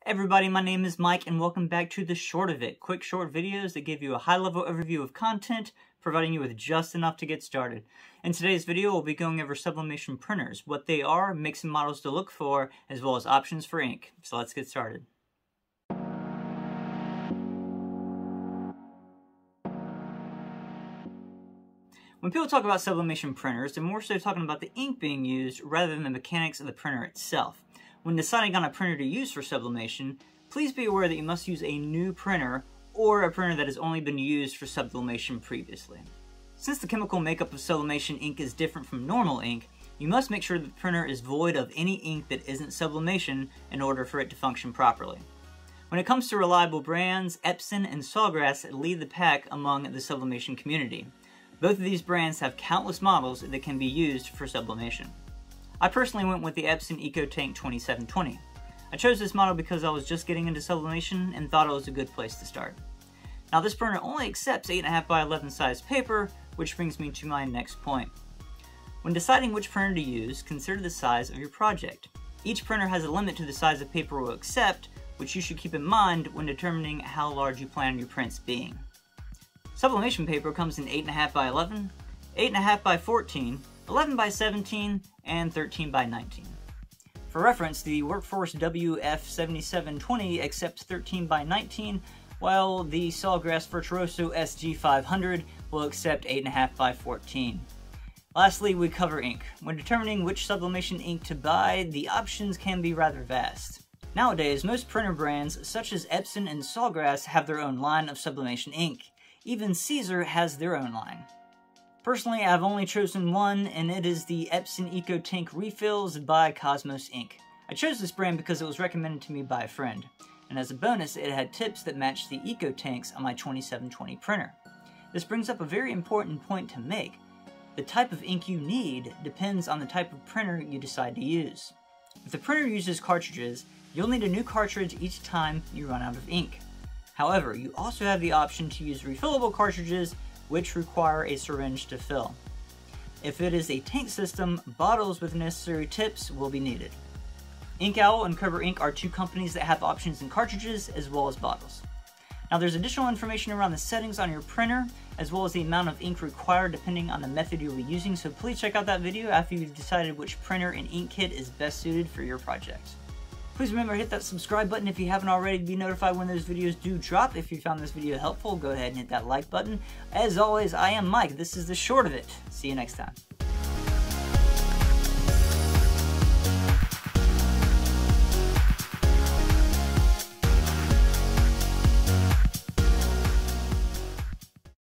Everybody, my name is Mike and welcome back to The Short of It. Quick short videos that give you a high-level overview of content, providing you with just enough to get started. In today's video, we'll be going over sublimation printers, what they are, makes and models to look for, as well as options for ink. So let's get started. When people talk about sublimation printers, they're more so talking about the ink being used rather than the mechanics of the printer itself. When deciding on a printer to use for sublimation, please be aware that you must use a new printer or a printer that has only been used for sublimation previously. Since the chemical makeup of sublimation ink is different from normal ink, you must make sure the printer is void of any ink that isn't sublimation in order for it to function properly. When it comes to reliable brands, Epson and Sawgrass lead the pack among the sublimation community. Both of these brands have countless models that can be used for sublimation. I personally went with the Epson EcoTank 2720. I chose this model because I was just getting into sublimation and thought it was a good place to start. Now this printer only accepts 8.5 by 11 size paper, which brings me to my next point. When deciding which printer to use, consider the size of your project. Each printer has a limit to the size of paper it will accept, which you should keep in mind when determining how large you plan your prints being. Sublimation paper comes in 8.5 by 11, 8.5 by 14, 11 by 17, and 13 by 19. For reference, the Workforce WF7720 accepts 13 by 19, while the Sawgrass Virtuoso SG500 will accept 8.5 by 14. Lastly, we cover ink. When determining which sublimation ink to buy, the options can be rather vast. Nowadays, most printer brands such as Epson and Sawgrass have their own line of sublimation ink. Even Caesar has their own line. Personally, I've only chosen one, and it is the Epson EcoTank Refills by Cosmos Ink. I chose this brand because it was recommended to me by a friend, and as a bonus, it had tips that matched the EcoTanks on my 2720 printer. This brings up a very important point to make. The type of ink you need depends on the type of printer you decide to use. If the printer uses cartridges, you'll need a new cartridge each time you run out of ink. However, you also have the option to use refillable cartridges, which require a syringe to fill. If it is a tank system, bottles with necessary tips will be needed. Inkowl and Cobra Ink are two companies that have options in cartridges as well as bottles. Now there's additional information around the settings on your printer, as well as the amount of ink required depending on the method you'll be using, so please check out that video after you've decided which printer and ink kit is best suited for your project. Please remember to hit that subscribe button if you haven't already to be notified when those videos do drop. If you found this video helpful, go ahead and hit that like button. As always, I am Mike. This is The Short of It. See you next time.